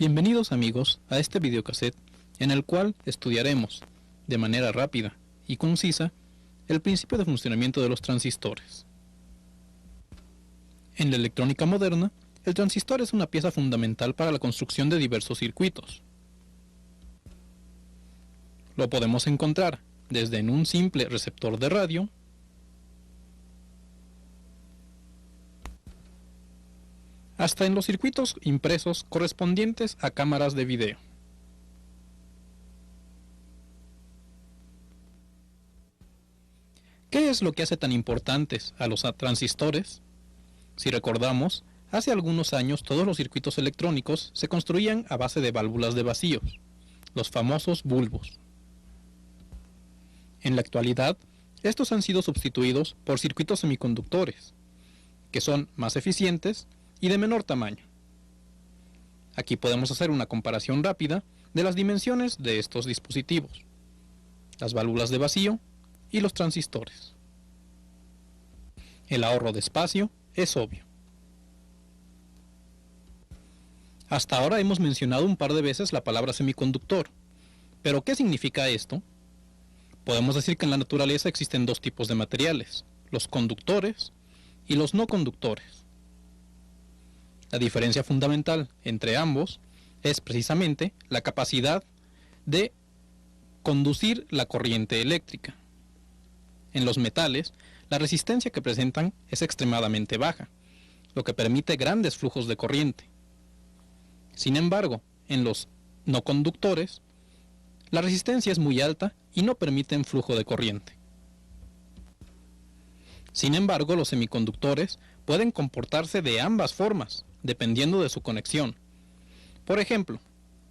Bienvenidos amigos a este videocassette en el cual estudiaremos de manera rápida y concisa el principio de funcionamiento de los transistores. En la electrónica moderna, el transistor es una pieza fundamental para la construcción de diversos circuitos. Lo podemos encontrar desde en un simple receptor de radio hasta en los circuitos impresos correspondientes a cámaras de video. ¿Qué es lo que hace tan importantes a los transistores? Si recordamos, hace algunos años todos los circuitos electrónicos se construían a base de válvulas de vacíos, los famosos bulbos. En la actualidad, estos han sido sustituidos por circuitos semiconductores, que son más eficientes y de menor tamaño. Aquí podemos hacer una comparación rápida de las dimensiones de estos dispositivos, las válvulas de vacío y los transistores. El ahorro de espacio es obvio. Hasta ahora hemos mencionado un par de veces la palabra semiconductor, pero ¿qué significa esto? Podemos decir que en la naturaleza existen dos tipos de materiales, los conductores y los no conductores. La diferencia fundamental entre ambos es precisamente la capacidad de conducir la corriente eléctrica. En los metales, la resistencia que presentan es extremadamente baja, lo que permite grandes flujos de corriente. Sin embargo, en los no conductores, la resistencia es muy alta y no permiten flujo de corriente. Sin embargo, los semiconductores pueden comportarse de ambas formas, dependiendo de su conexión. Por ejemplo,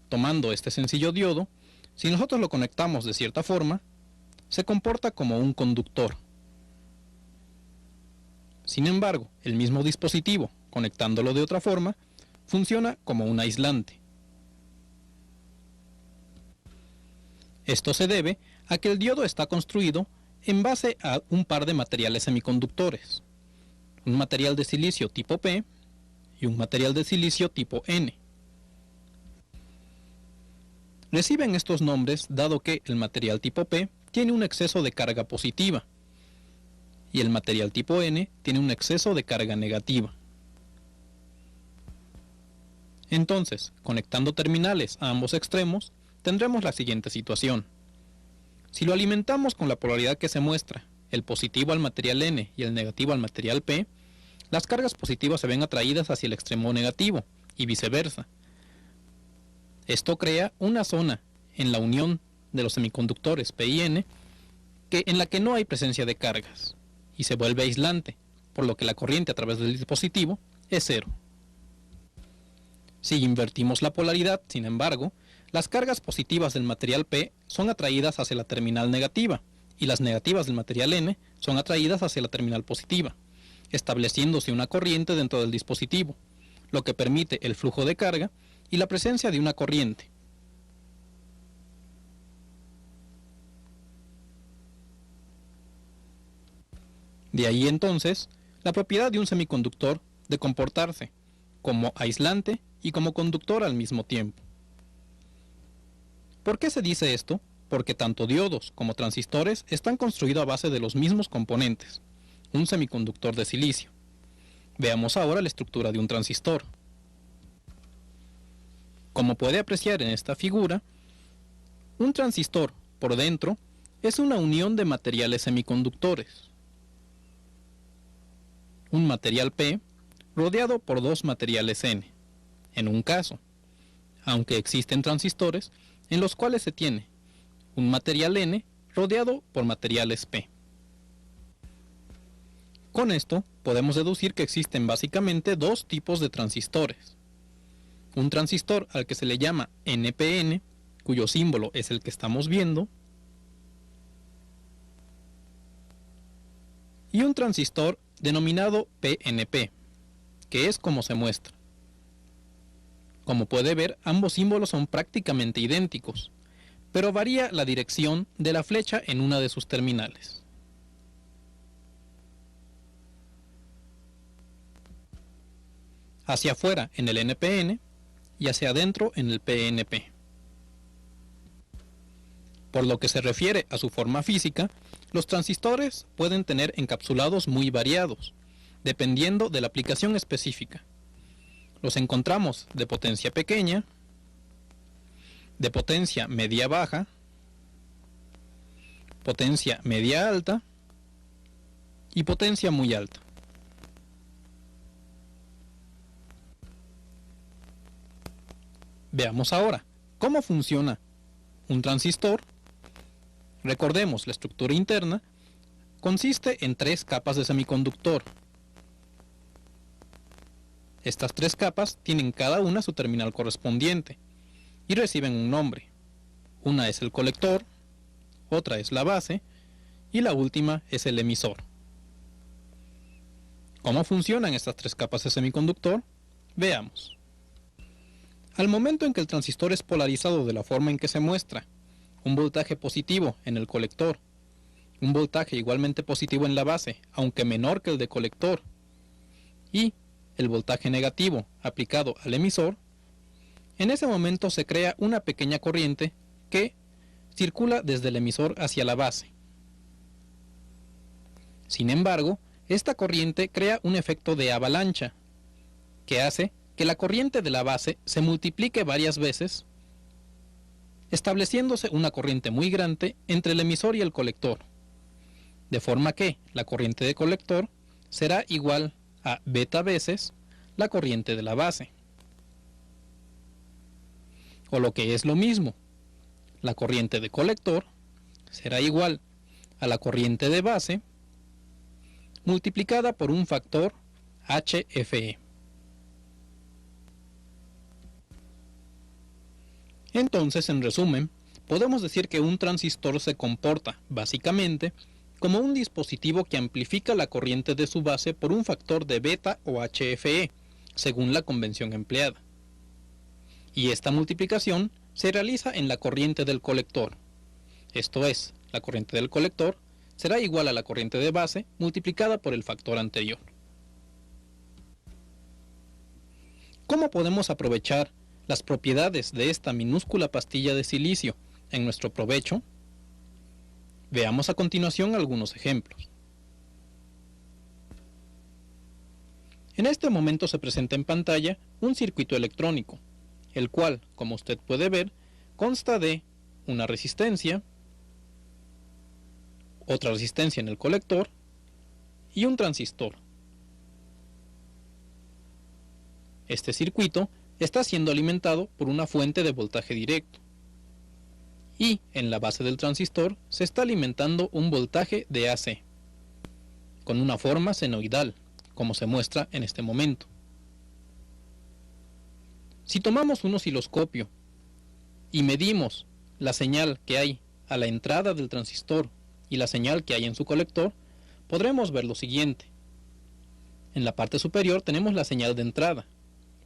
tomando este sencillo diodo, si nosotros lo conectamos de cierta forma, se comporta como un conductor. Sin embargo, el mismo dispositivo, conectándolo de otra forma, funciona como un aislante. Esto se debe a que el diodo está construido en base a un par de materiales semiconductores, un material de silicio tipo P y un material de silicio tipo N. Reciben estos nombres dado que el material tipo P tiene un exceso de carga positiva y el material tipo N tiene un exceso de carga negativa. Entonces, conectando terminales a ambos extremos, tendremos la siguiente situación. Si lo alimentamos con la polaridad que se muestra, el positivo al material N y el negativo al material P, las cargas positivas se ven atraídas hacia el extremo negativo y viceversa. Esto crea una zona en la unión de los semiconductores P y N en la que no hay presencia de cargas y se vuelve aislante, por lo que la corriente a través del dispositivo es cero. Si invertimos la polaridad, sin embargo, las cargas positivas del material P son atraídas hacia la terminal negativa y las negativas del material N son atraídas hacia la terminal positiva, estableciéndose una corriente dentro del dispositivo, lo que permite el flujo de carga y la presencia de una corriente. De ahí entonces, la propiedad de un semiconductor de comportarse como aislante y como conductor al mismo tiempo. ¿Por qué se dice esto? Porque tanto diodos como transistores están construidos a base de los mismos componentes, un semiconductor de silicio. Veamos ahora la estructura de un transistor. Como puede apreciar en esta figura, un transistor por dentro es una unión de materiales semiconductores. Un material P rodeado por dos materiales N, en un caso, aunque existen transistores en los cuales se tiene un material N rodeado por materiales P. Con esto podemos deducir que existen básicamente dos tipos de transistores. Un transistor al que se le llama NPN, cuyo símbolo es el que estamos viendo, y un transistor denominado PNP, que es como se muestra. Como puede ver, ambos símbolos son prácticamente idénticos, pero varía la dirección de la flecha en una de sus terminales. Hacia afuera en el NPN y hacia adentro en el PNP. Por lo que se refiere a su forma física, los transistores pueden tener encapsulados muy variados, dependiendo de la aplicación específica. Los encontramos de potencia pequeña, de potencia media-baja, potencia media-alta y potencia muy alta. Veamos ahora cómo funciona un transistor. Recordemos, la estructura interna consiste en 3 capas de semiconductor. Estas 3 capas tienen cada una su terminal correspondiente y reciben un nombre. Una es el colector, otra es la base y la última es el emisor. ¿Cómo funcionan estas 3 capas de semiconductor? Veamos. Al momento en que el transistor es polarizado de la forma en que se muestra, un voltaje positivo en el colector, un voltaje igualmente positivo en la base, aunque menor que el de colector, y el voltaje negativo aplicado al emisor, en ese momento se crea una pequeña corriente que circula desde el emisor hacia la base. Sin embargo, esta corriente crea un efecto de avalancha, que hace que la corriente de la base se multiplique varias veces, estableciéndose una corriente muy grande entre el emisor y el colector, de forma que la corriente de colector será igual a beta veces la corriente de la base. O lo que es lo mismo, la corriente de colector será igual a la corriente de base multiplicada por un factor HFE. Entonces, en resumen, podemos decir que un transistor se comporta, básicamente, como un dispositivo que amplifica la corriente de su base por un factor de beta o HFE, según la convención empleada. Y esta multiplicación se realiza en la corriente del colector. Esto es, la corriente del colector será igual a la corriente de base multiplicada por el factor anterior. ¿Cómo podemos aprovechar las propiedades de esta minúscula pastilla de silicio en nuestro provecho? Veamos a continuación algunos ejemplos. En este momento se presenta en pantalla un circuito electrónico, el cual, como usted puede ver, consta de una resistencia, otra resistencia en el colector y un transistor. Este circuito está siendo alimentado por una fuente de voltaje directo. Y en la base del transistor se está alimentando un voltaje de AC, con una forma senoidal, como se muestra en este momento. Si tomamos un osciloscopio y medimos la señal que hay a la entrada del transistor y la señal que hay en su colector, podremos ver lo siguiente. En la parte superior tenemos la señal de entrada.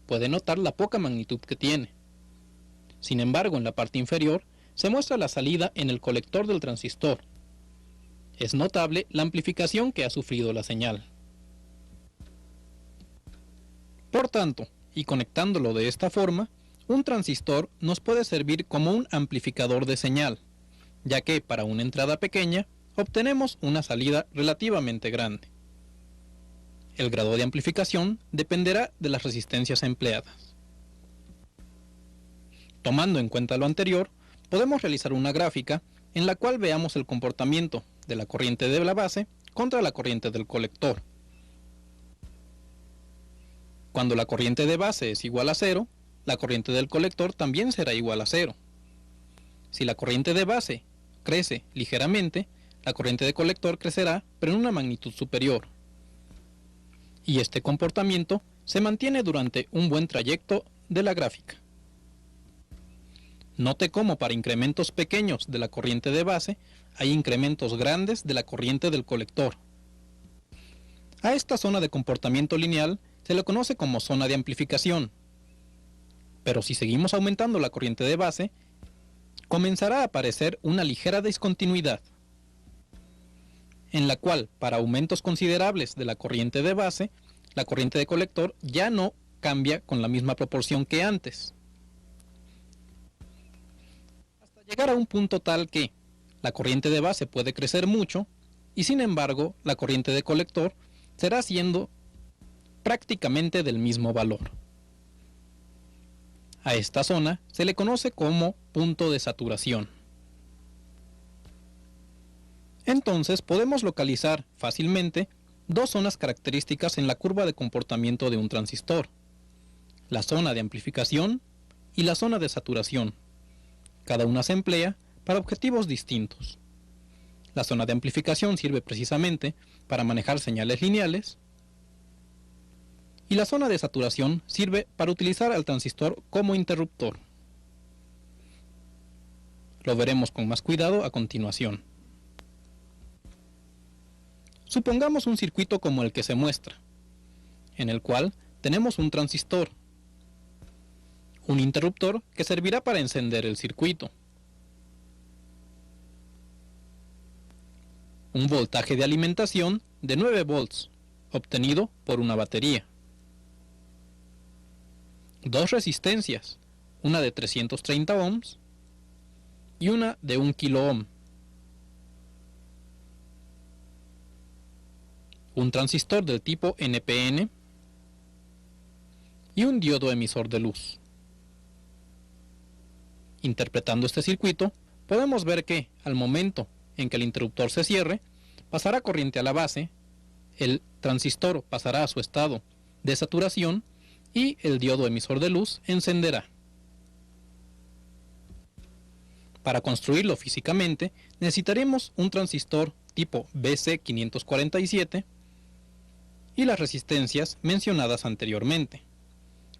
Puede notar la poca magnitud que tiene. Sin embargo, en la parte inferior se muestra la salida en el colector del transistor. Es notable la amplificación que ha sufrido la señal. Por tanto, y conectándolo de esta forma, un transistor nos puede servir como un amplificador de señal, ya que para una entrada pequeña obtenemos una salida relativamente grande. El grado de amplificación dependerá de las resistencias empleadas. Tomando en cuenta lo anterior, podemos realizar una gráfica en la cual veamos el comportamiento de la corriente de la base contra la corriente del colector. Cuando la corriente de base es igual a 0, la corriente del colector también será igual a 0. Si la corriente de base crece ligeramente, la corriente de colector crecerá, pero en una magnitud superior. Y este comportamiento se mantiene durante un buen trayecto de la gráfica. Note cómo para incrementos pequeños de la corriente de base hay incrementos grandes de la corriente del colector. A esta zona de comportamiento lineal se le conoce como zona de amplificación. Pero si seguimos aumentando la corriente de base, comenzará a aparecer una ligera discontinuidad, en la cual, para aumentos considerables de la corriente de base, la corriente de colector ya no cambia con la misma proporción que antes. Llegar a un punto tal que la corriente de base puede crecer mucho y sin embargo la corriente de colector será siendo prácticamente del mismo valor. A esta zona se le conoce como punto de saturación. Entonces podemos localizar fácilmente dos zonas características en la curva de comportamiento de un transistor: la zona de amplificación y la zona de saturación. Cada una se emplea para objetivos distintos. La zona de amplificación sirve precisamente para manejar señales lineales y la zona de saturación sirve para utilizar al transistor como interruptor. Lo veremos con más cuidado a continuación. Supongamos un circuito como el que se muestra, en el cual tenemos un transistor, un interruptor que servirá para encender el circuito, un voltaje de alimentación de 9 volts, obtenido por una batería, dos resistencias, una de 330 ohms y una de 1 kilo ohm, un transistor del tipo NPN y un diodo emisor de luz. Interpretando este circuito, podemos ver que, al momento en que el interruptor se cierre, pasará corriente a la base, el transistor pasará a su estado de saturación y el diodo emisor de luz encenderá. Para construirlo físicamente, necesitaremos un transistor tipo BC547 y las resistencias mencionadas anteriormente,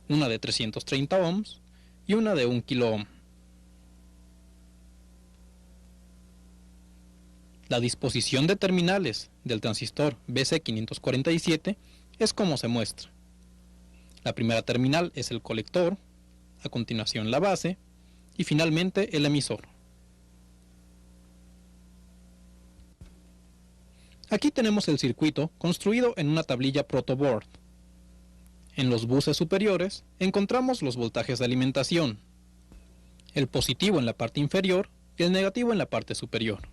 una de 330 ohms y una de 1 kilo ohm. La disposición de terminales del transistor BC547 es como se muestra. La primera terminal es el colector, a continuación la base y finalmente el emisor. Aquí tenemos el circuito construido en una tablilla protoboard. En los buses superiores encontramos los voltajes de alimentación, el positivo en la parte inferior y el negativo en la parte superior.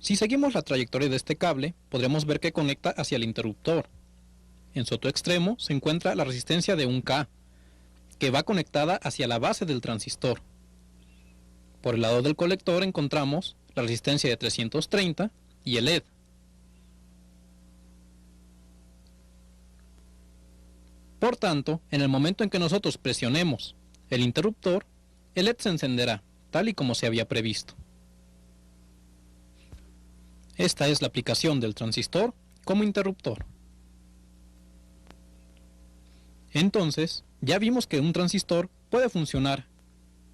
Si seguimos la trayectoria de este cable, podremos ver que conecta hacia el interruptor. En su otro extremo se encuentra la resistencia de 1K, que va conectada hacia la base del transistor. Por el lado del colector encontramos la resistencia de 330 y el LED. Por tanto, en el momento en que nosotros presionemos el interruptor, el LED se encenderá, tal y como se había previsto. Esta es la aplicación del transistor como interruptor. Entonces, ya vimos que un transistor puede funcionar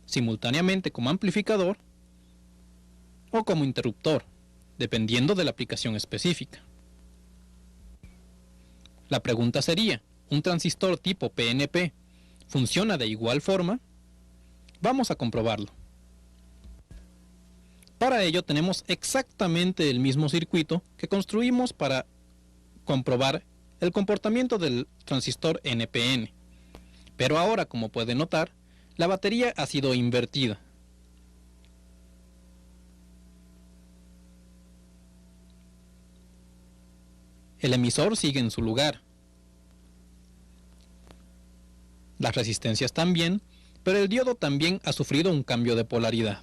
simultáneamente como amplificador o como interruptor, dependiendo de la aplicación específica. La pregunta sería, ¿un transistor tipo PNP funciona de igual forma? Vamos a comprobarlo. Para ello tenemos exactamente el mismo circuito que construimos para comprobar el comportamiento del transistor NPN. Pero ahora, como pueden notar, la batería ha sido invertida. El emisor sigue en su lugar. Las resistencias también, pero el diodo también ha sufrido un cambio de polaridad.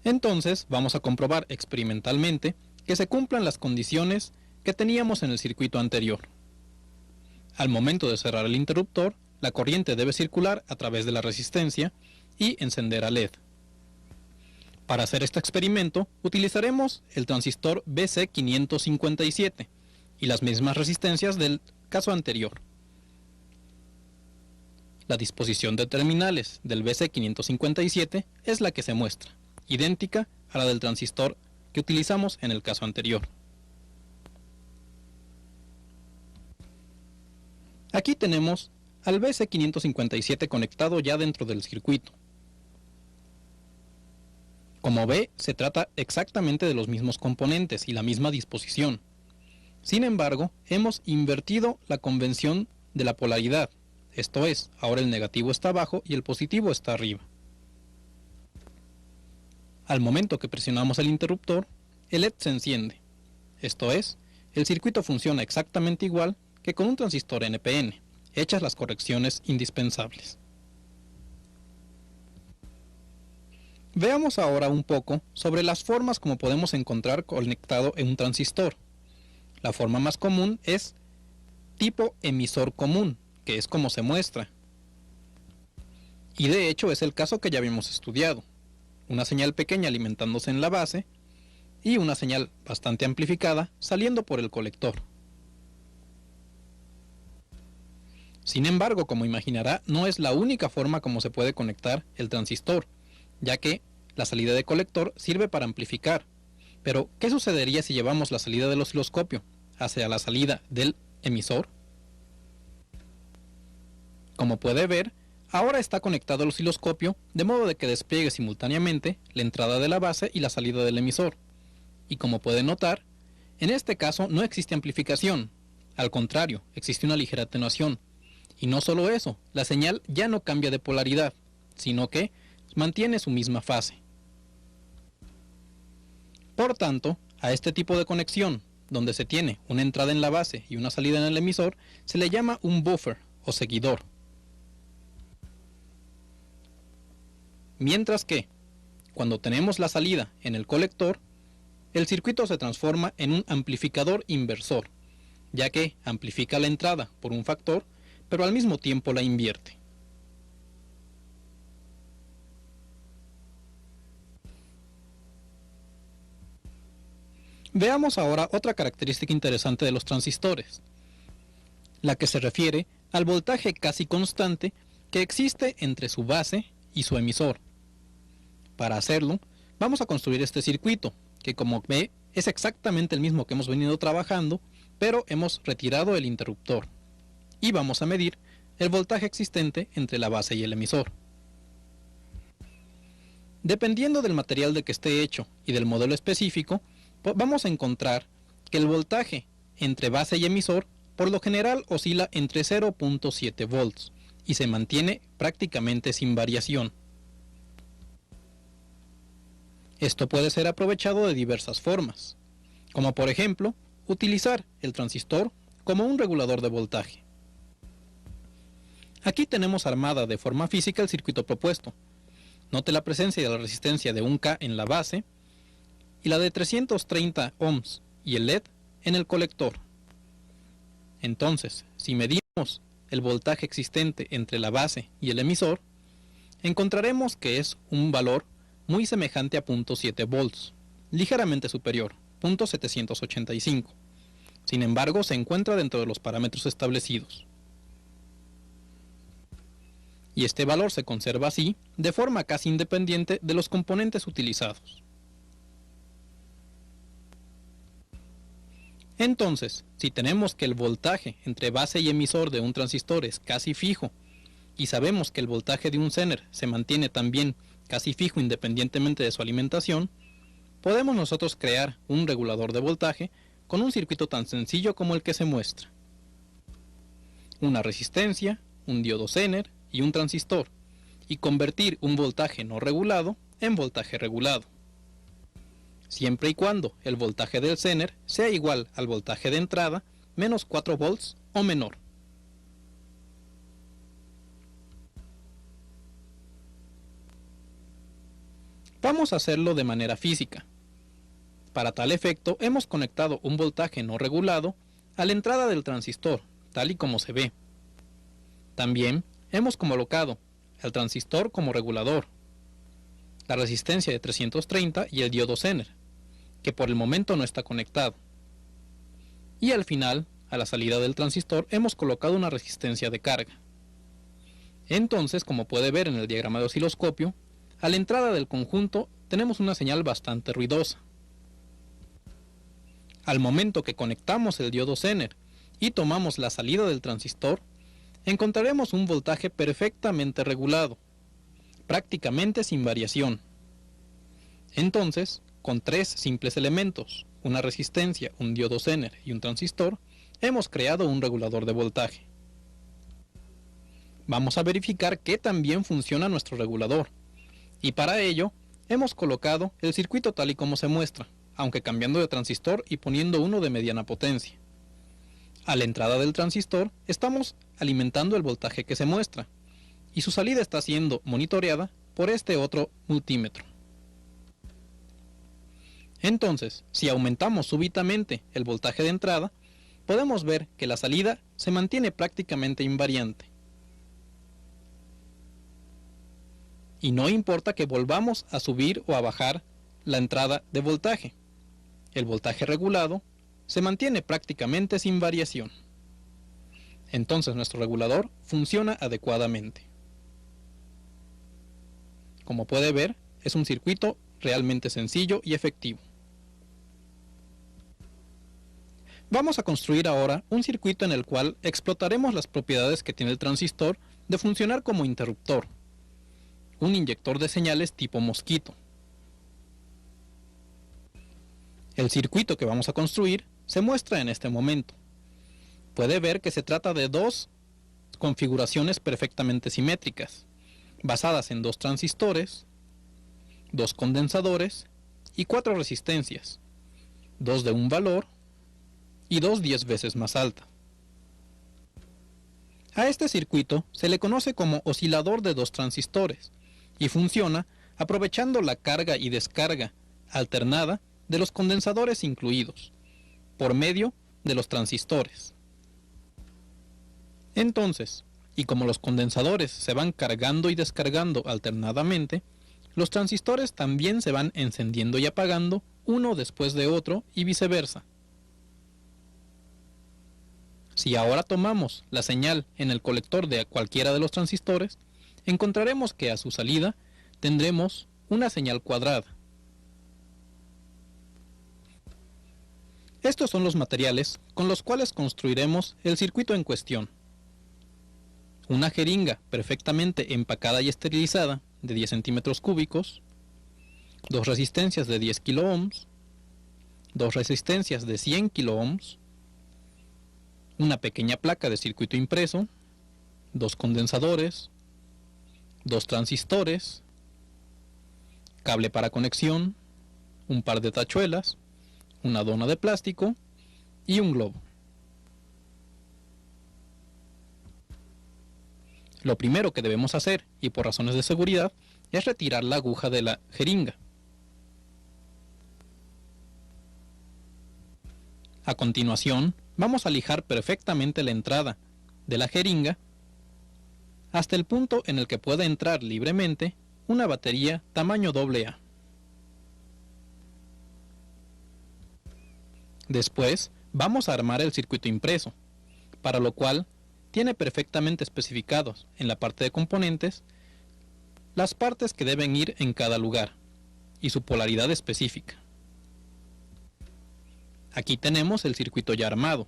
Entonces vamos a comprobar experimentalmente que se cumplan las condiciones que teníamos en el circuito anterior. Al momento de cerrar el interruptor, la corriente debe circular a través de la resistencia y encender al LED. Para hacer este experimento utilizaremos el transistor BC557 y las mismas resistencias del caso anterior. La disposición de terminales del BC557 es la que se muestra, idéntica a la del transistor que utilizamos en el caso anterior. Aquí tenemos al BC557 conectado ya dentro del circuito. Como ve, se trata exactamente de los mismos componentes y la misma disposición. Sin embargo, hemos invertido la convención de la polaridad, esto es, ahora el negativo está abajo y el positivo está arriba. Al momento que presionamos el interruptor, el LED se enciende, esto es, el circuito funciona exactamente igual que con un transistor NPN, hechas las correcciones indispensables. Veamos ahora un poco sobre las formas como podemos encontrar conectado en un transistor. La forma más común es tipo emisor común, que es como se muestra. Y de hecho es el caso que ya habíamos estudiado. Una señal pequeña alimentándose en la base y una señal bastante amplificada saliendo por el colector. Sin embargo, como imaginará, no es la única forma como se puede conectar el transistor, ya que la salida de colector sirve para amplificar. Pero, ¿qué sucedería si llevamos la salida del osciloscopio hacia la salida del emisor? Como puede ver, ahora está conectado el osciloscopio de modo de que despliegue simultáneamente la entrada de la base y la salida del emisor. Y como puede notar, en este caso no existe amplificación, al contrario, existe una ligera atenuación. Y no solo eso, la señal ya no cambia de polaridad, sino que mantiene su misma fase. Por tanto, a este tipo de conexión, donde se tiene una entrada en la base y una salida en el emisor, se le llama un buffer o seguidor. Mientras que, cuando tenemos la salida en el colector, el circuito se transforma en un amplificador inversor, ya que amplifica la entrada por un factor, pero al mismo tiempo la invierte. Veamos ahora otra característica interesante de los transistores, la que se refiere al voltaje casi constante que existe entre su base y su emisor. Para hacerlo, vamos a construir este circuito, que como ve es exactamente el mismo que hemos venido trabajando, pero hemos retirado el interruptor. Y vamos a medir el voltaje existente entre la base y el emisor. Dependiendo del material de que esté hecho y del modelo específico, vamos a encontrar que el voltaje entre base y emisor por lo general oscila entre 0.7 volts y se mantiene prácticamente sin variación. Esto puede ser aprovechado de diversas formas, como por ejemplo, utilizar el transistor como un regulador de voltaje. Aquí tenemos armada de forma física el circuito propuesto. Note la presencia de la resistencia de 1K en la base y la de 330 ohms y el LED en el colector. Entonces, si medimos el voltaje existente entre la base y el emisor, encontraremos que es un valor muy semejante a 0.7 volts, ligeramente superior, 0.785. Sin embargo, se encuentra dentro de los parámetros establecidos. Y este valor se conserva así, de forma casi independiente de los componentes utilizados. Entonces, si tenemos que el voltaje entre base y emisor de un transistor es casi fijo, y sabemos que el voltaje de un Zener se mantiene también casi fijo independientemente de su alimentación, podemos nosotros crear un regulador de voltaje con un circuito tan sencillo como el que se muestra. Una resistencia, un diodo Zener y un transistor, y convertir un voltaje no regulado en voltaje regulado, siempre y cuando el voltaje del Zener sea igual al voltaje de entrada menos 4 volts o menor. Vamos a hacerlo de manera física. Para tal efecto hemos conectado un voltaje no regulado a la entrada del transistor, tal y como se ve. También hemos colocado el transistor como regulador, la resistencia de 330 y el diodo Zener, que por el momento no está conectado. Y al final, a la salida del transistor, hemos colocado una resistencia de carga. Entonces, como puede ver en el diagrama de osciloscopio, a la entrada del conjunto tenemos una señal bastante ruidosa. Al momento que conectamos el diodo Zener y tomamos la salida del transistor, encontraremos un voltaje perfectamente regulado, prácticamente sin variación. Entonces, con tres simples elementos, una resistencia, un diodo Zener y un transistor, hemos creado un regulador de voltaje. Vamos a verificar que también funciona nuestro regulador, y para ello hemos colocado el circuito tal y como se muestra, aunque cambiando de transistor y poniendo uno de mediana potencia. A la entrada del transistor estamos alimentando el voltaje que se muestra, y su salida está siendo monitoreada por este otro multímetro. Entonces, si aumentamos súbitamente el voltaje de entrada, podemos ver que la salida se mantiene prácticamente invariante. Y no importa que volvamos a subir o a bajar la entrada de voltaje. El voltaje regulado se mantiene prácticamente sin variación. Entonces nuestro regulador funciona adecuadamente. Como puede ver, es un circuito realmente sencillo y efectivo. Vamos a construir ahora un circuito en el cual explotaremos las propiedades que tiene el transistor de funcionar como interruptor, un inyector de señales tipo mosquito. El circuito que vamos a construir se muestra en este momento. Puede ver que se trata de dos configuraciones perfectamente simétricas, basadas en dos transistores, dos condensadores y 4 resistencias, dos de un valor y dos 10 veces más alta. A este circuito se le conoce como oscilador de dos transistores y funciona aprovechando la carga y descarga alternada de los condensadores incluidos, por medio de los transistores. Entonces, y como los condensadores se van cargando y descargando alternadamente, los transistores también se van encendiendo y apagando uno después de otro y viceversa. Si ahora tomamos la señal en el colector de cualquiera de los transistores, encontraremos que a su salida tendremos una señal cuadrada. Estos son los materiales con los cuales construiremos el circuito en cuestión. Una jeringa perfectamente empacada y esterilizada de 10 centímetros cúbicos, dos resistencias de 10 kiloohms, dos resistencias de 100 kiloohms, una pequeña placa de circuito impreso, dos condensadores, dos transistores, cable para conexión, un par de tachuelas, una dona de plástico y un globo. Lo primero que debemos hacer, y por razones de seguridad, es retirar la aguja de la jeringa. A continuación, vamos a lijar perfectamente la entrada de la jeringa hasta el punto en el que pueda entrar libremente una batería tamaño AA. Después, vamos a armar el circuito impreso, para lo cual tiene perfectamente especificados en la parte de componentes las partes que deben ir en cada lugar y su polaridad específica. Aquí tenemos el circuito ya armado.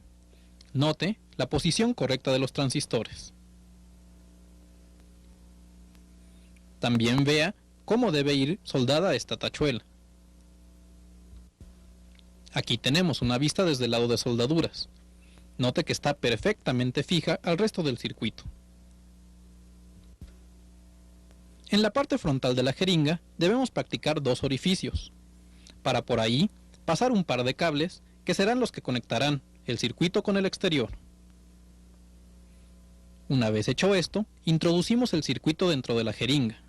Note la posición correcta de los transistores. También vea cómo debe ir soldada esta tachuela. Aquí tenemos una vista desde el lado de soldaduras. Note que está perfectamente fija al resto del circuito. En la parte frontal de la jeringa debemos practicar dos orificios, para por ahí pasar un par de cables que serán los que conectarán el circuito con el exterior. Una vez hecho esto, introducimos el circuito dentro de la jeringa.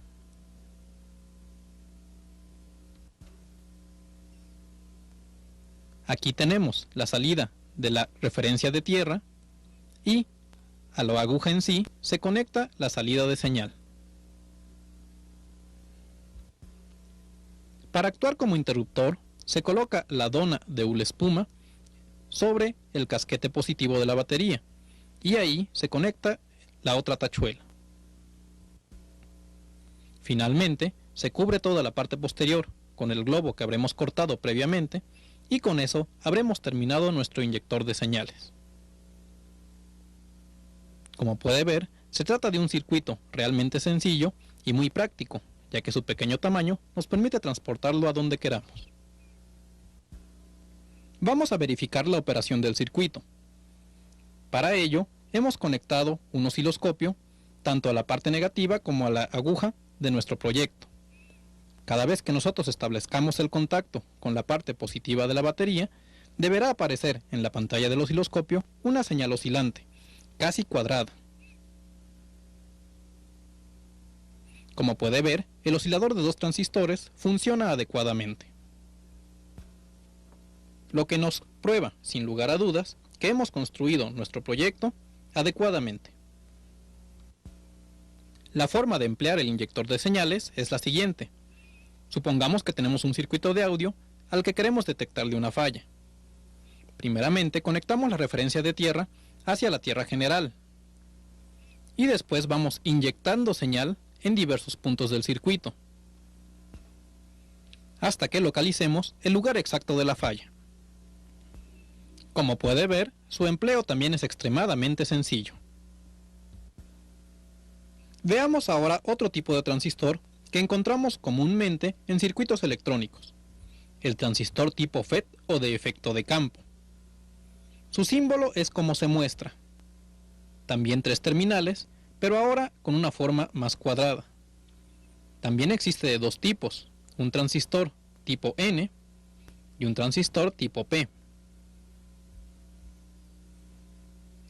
Aquí tenemos la salida de la referencia de tierra y a la aguja en sí se conecta la salida de señal. Para actuar como interruptor, se coloca la dona de hule espuma sobre el casquete positivo de la batería y ahí se conecta la otra tachuela. Finalmente, se cubre toda la parte posterior con el globo que habremos cortado previamente y con eso habremos terminado nuestro inyector de señales. Como puede ver, se trata de un circuito realmente sencillo y muy práctico, ya que su pequeño tamaño nos permite transportarlo a donde queramos. Vamos a verificar la operación del circuito. Para ello, hemos conectado un osciloscopio tanto a la parte negativa como a la aguja de nuestro proyecto. Cada vez que nosotros establezcamos el contacto con la parte positiva de la batería, deberá aparecer en la pantalla del osciloscopio una señal oscilante, casi cuadrada. Como puede ver, el oscilador de 2 transistores funciona adecuadamente. Lo que nos prueba, sin lugar a dudas, que hemos construido nuestro proyecto adecuadamente. La forma de emplear el inyector de señales es la siguiente. Supongamos que tenemos un circuito de audio al que queremos detectarle una falla. Primeramente conectamos la referencia de tierra hacia la tierra general y después vamos inyectando señal en diversos puntos del circuito hasta que localicemos el lugar exacto de la falla. Como puede ver, su empleo también es extremadamente sencillo. Veamos ahora otro tipo de transistor que encontramos comúnmente en circuitos electrónicos, el transistor tipo FET o de efecto de campo. Su símbolo es como se muestra. También 3 terminales, pero ahora con una forma más cuadrada. También existe de 2 tipos, un transistor tipo N y un transistor tipo P.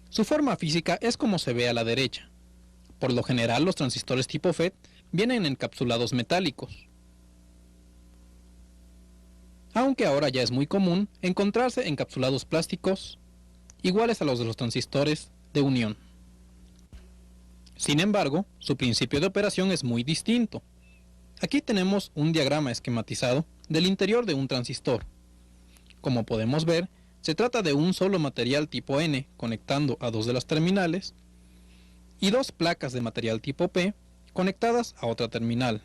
Su forma física es como se ve a la derecha. Por lo general, los transistores tipo FET vienen encapsulados metálicos, aunque ahora ya es muy común encontrarse encapsulados plásticos iguales a los de los transistores de unión. Sin embargo, su principio de operación es muy distinto. Aquí tenemos un diagrama esquematizado del interior de un transistor. Como podemos ver, se trata de un solo material tipo N conectando a 2 de las terminales y 2 placas de material tipo P conectadas a otra terminal.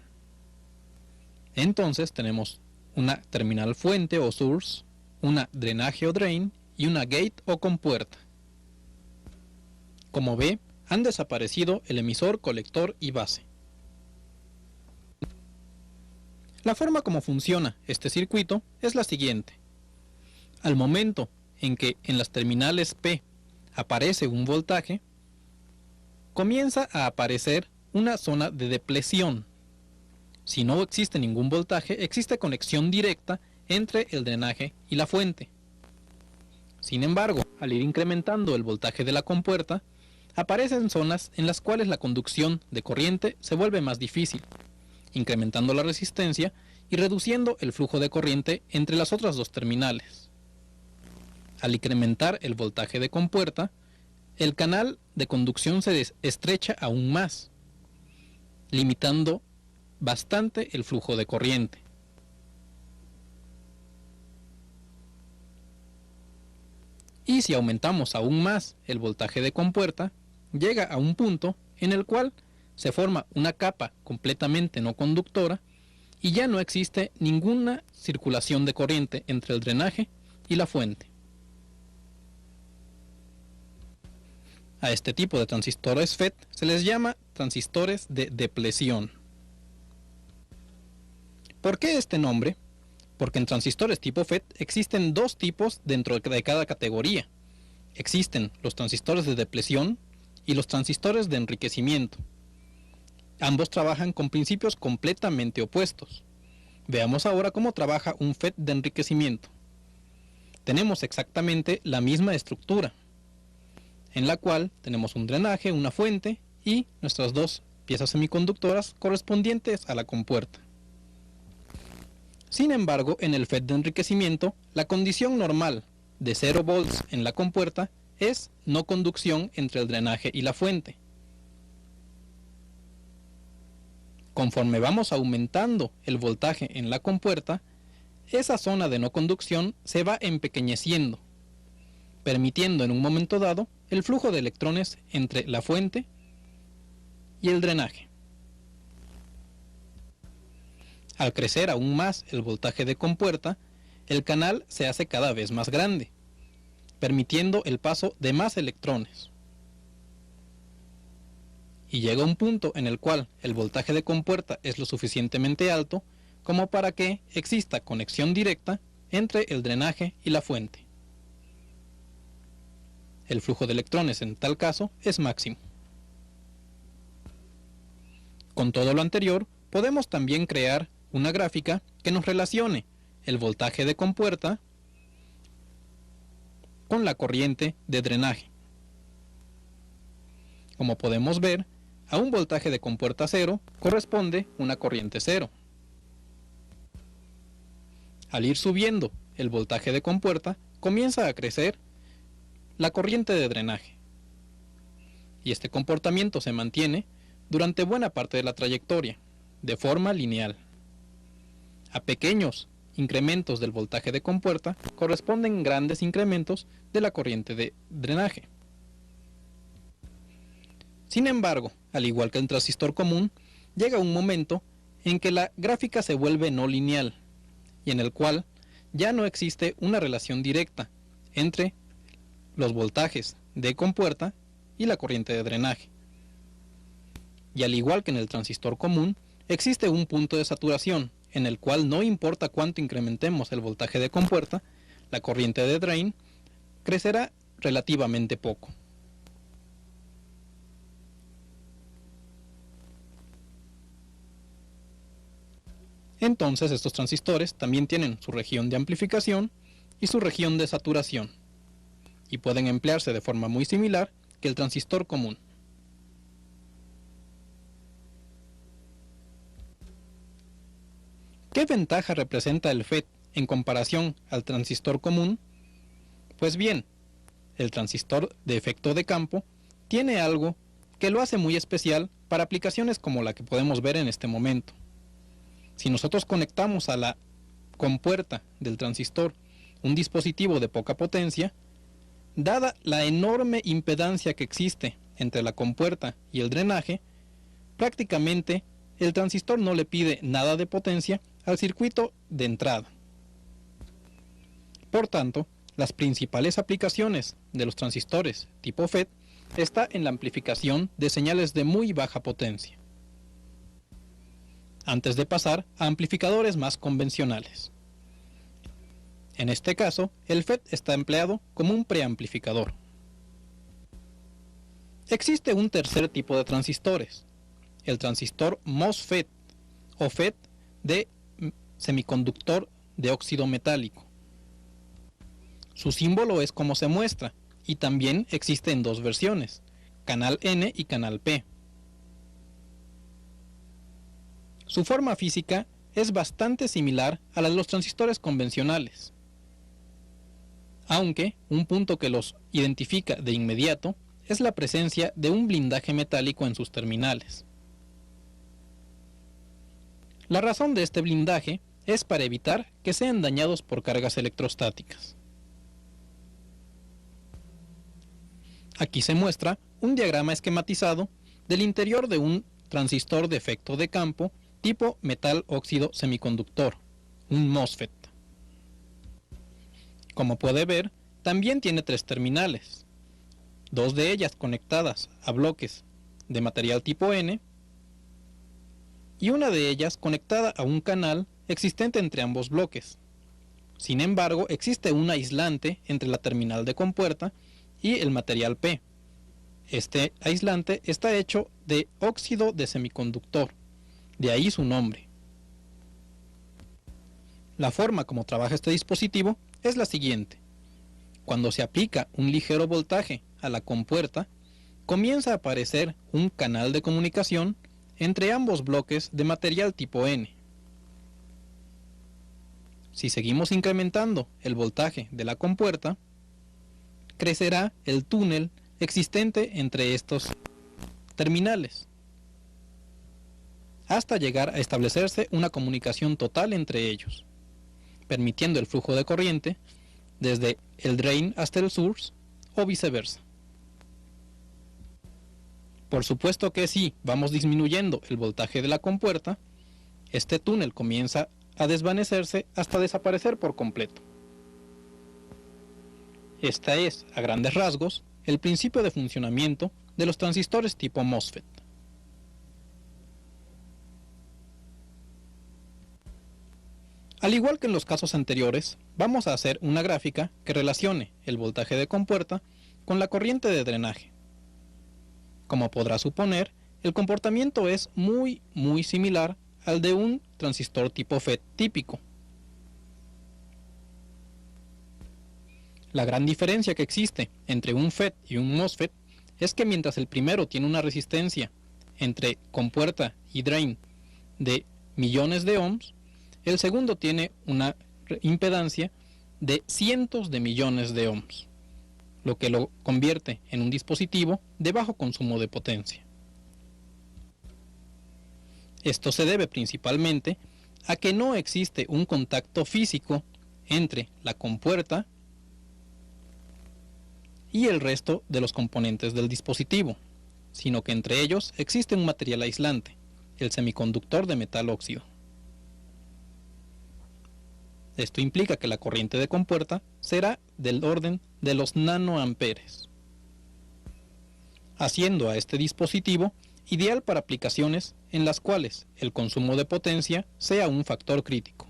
Entonces tenemos una terminal fuente o source, una drenaje o drain y una gate o compuerta. Como ve, han desaparecido el emisor, colector y base. La forma como funciona este circuito es la siguiente. Al momento en que en las terminales P aparece un voltaje, comienza a aparecer una zona de depleción. Si no existe ningún voltaje, existe conexión directa entre el drenaje y la fuente. Sin embargo, al ir incrementando el voltaje de la compuerta, aparecen zonas en las cuales la conducción de corriente se vuelve más difícil, incrementando la resistencia y reduciendo el flujo de corriente entre las otras 2 terminales. Al incrementar el voltaje de compuerta, el canal de conducción se estrecha aún más, limitando bastante el flujo de corriente. Y si aumentamos aún más el voltaje de compuerta, llega a un punto en el cual se forma una capa completamente no conductora y ya no existe ninguna circulación de corriente entre el drenaje y la fuente. A este tipo de transistores FET se les llama transistores de depleción. ¿Por qué este nombre? Porque en transistores tipo FET existen 2 tipos dentro de cada categoría. Existen los transistores de depleción y los transistores de enriquecimiento. Ambos trabajan con principios completamente opuestos. Veamos ahora cómo trabaja un FET de enriquecimiento. Tenemos exactamente la misma estructura, en la cual tenemos un drenaje, una fuente y nuestras 2 piezas semiconductoras correspondientes a la compuerta. Sin embargo, en el FET de enriquecimiento, la condición normal de 0 volts en la compuerta es no conducción entre el drenaje y la fuente. Conforme vamos aumentando el voltaje en la compuerta, esa zona de no conducción se va empequeñeciendo, permitiendo en un momento dado el flujo de electrones entre la fuente y el drenaje. Al crecer aún más el voltaje de compuerta, el canal se hace cada vez más grande, permitiendo el paso de más electrones. Y llega un punto en el cual el voltaje de compuerta es lo suficientemente alto como para que exista conexión directa entre el drenaje y la fuente. El flujo de electrones en tal caso es máximo. Con todo lo anterior, podemos también crear una gráfica que nos relacione el voltaje de compuerta con la corriente de drenaje. Como podemos ver, a un voltaje de compuerta 0 corresponde una corriente 0. Al ir subiendo el voltaje de compuerta, comienza a crecer la corriente de drenaje. Y este comportamiento se mantiene durante buena parte de la trayectoria, de forma lineal. A pequeños incrementos del voltaje de compuerta corresponden grandes incrementos de la corriente de drenaje. Sin embargo, al igual que el transistor común, llega un momento en que la gráfica se vuelve no lineal y en el cual ya no existe una relación directa entre los voltajes de compuerta y la corriente de drenaje. Y al igual que en el transistor común, existe un punto de saturación en el cual no importa cuánto incrementemos el voltaje de compuerta, la corriente de drain crecerá relativamente poco. Entonces estos transistores también tienen su región de amplificación y su región de saturación, y pueden emplearse de forma muy similar que el transistor común. ¿Qué ventaja representa el FET en comparación al transistor común? Pues bien, el transistor de efecto de campo tiene algo que lo hace muy especial para aplicaciones como la que podemos ver en este momento. Si nosotros conectamos a la compuerta del transistor un dispositivo de poca potencia, dada la enorme impedancia que existe entre la compuerta y el drenaje, prácticamente el transistor no le pide nada de potencia al circuito de entrada. Por tanto, las principales aplicaciones de los transistores tipo FET está en la amplificación de señales de muy baja potencia, antes de pasar a amplificadores más convencionales. En este caso, el FET está empleado como un preamplificador. Existe un tercer tipo de transistores, el transistor MOSFET o FET de semiconductor de óxido metálico. Su símbolo es como se muestra, y también existe en dos versiones, canal N y canal P. Su forma física es bastante similar a la de los transistores convencionales, aunque un punto que los identifica de inmediato es la presencia de un blindaje metálico en sus terminales. La razón de este blindaje es para evitar que sean dañados por cargas electrostáticas. Aquí se muestra un diagrama esquematizado del interior de un transistor de efecto de campo tipo metal óxido semiconductor, un MOSFET. Como puede ver, también tiene tres terminales, dos de ellas conectadas a bloques de material tipo N y una de ellas conectada a un canal existente entre ambos bloques. Sin embargo, existe un aislante entre la terminal de compuerta y el material P. Este aislante está hecho de óxido de semiconductor, de ahí su nombre. La forma como trabaja este dispositivo es la siguiente. Cuando se aplica un ligero voltaje a la compuerta, comienza a aparecer un canal de comunicación entre ambos bloques de material tipo N. Si seguimos incrementando el voltaje de la compuerta, crecerá el túnel existente entre estos terminales, hasta llegar a establecerse una comunicación total entre ellos, permitiendo el flujo de corriente desde el drain hasta el source o viceversa. Por supuesto que si vamos disminuyendo el voltaje de la compuerta, este túnel comienza a desvanecerse hasta desaparecer por completo. Esta es, a grandes rasgos, el principio de funcionamiento de los transistores tipo MOSFET. Al igual que en los casos anteriores, vamos a hacer una gráfica que relacione el voltaje de compuerta con la corriente de drenaje. Como podrá suponer, el comportamiento es muy similar al de un transistor tipo FET típico. La gran diferencia que existe entre un FET y un MOSFET es que mientras el primero tiene una resistencia entre compuerta y drain de millones de ohms, el segundo tiene una impedancia de cientos de millones de ohms, lo que lo convierte en un dispositivo de bajo consumo de potencia. Esto se debe principalmente a que no existe un contacto físico entre la compuerta y el resto de los componentes del dispositivo, sino que entre ellos existe un material aislante, el semiconductor de metal óxido. Esto implica que la corriente de compuerta será del orden de los nanoamperes, haciendo a este dispositivo ideal para aplicaciones en las cuales el consumo de potencia sea un factor crítico.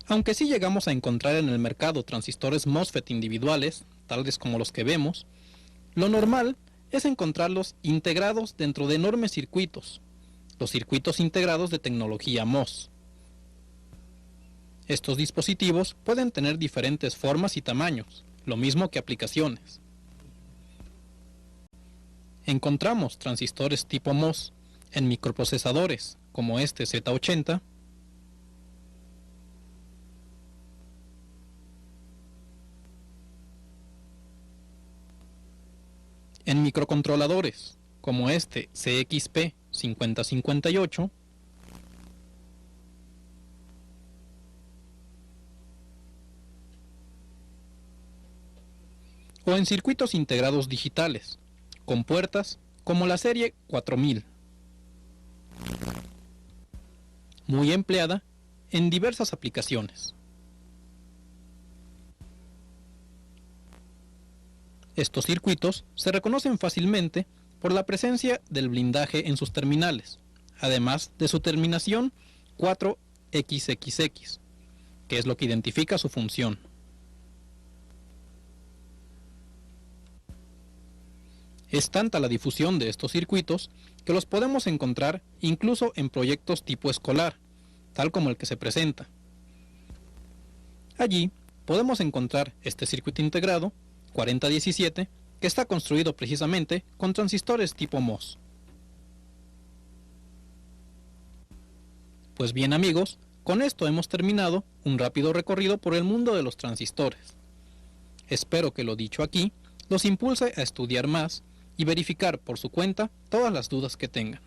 Aunque sí llegamos a encontrar en el mercado transistores MOSFET individuales, tales como los que vemos, lo normal es encontrarlos integrados dentro de enormes circuitos, los circuitos integrados de tecnología MOS. Estos dispositivos pueden tener diferentes formas y tamaños, lo mismo que aplicaciones. Encontramos transistores tipo MOS en microprocesadores como este Z80, en microcontroladores como este CXP5058, o en circuitos integrados digitales, con puertas como la serie 4000, muy empleada en diversas aplicaciones. Estos circuitos se reconocen fácilmente por la presencia del blindaje en sus terminales, además de su terminación 4XXX, que es lo que identifica su función. Es tanta la difusión de estos circuitos que los podemos encontrar incluso en proyectos tipo escolar, tal como el que se presenta. Allí podemos encontrar este circuito integrado 4017, que está construido precisamente con transistores tipo MOS. Pues bien amigos, con esto hemos terminado un rápido recorrido por el mundo de los transistores. Espero que lo dicho aquí los impulse a estudiar más y verificar por su cuenta todas las dudas que tengan.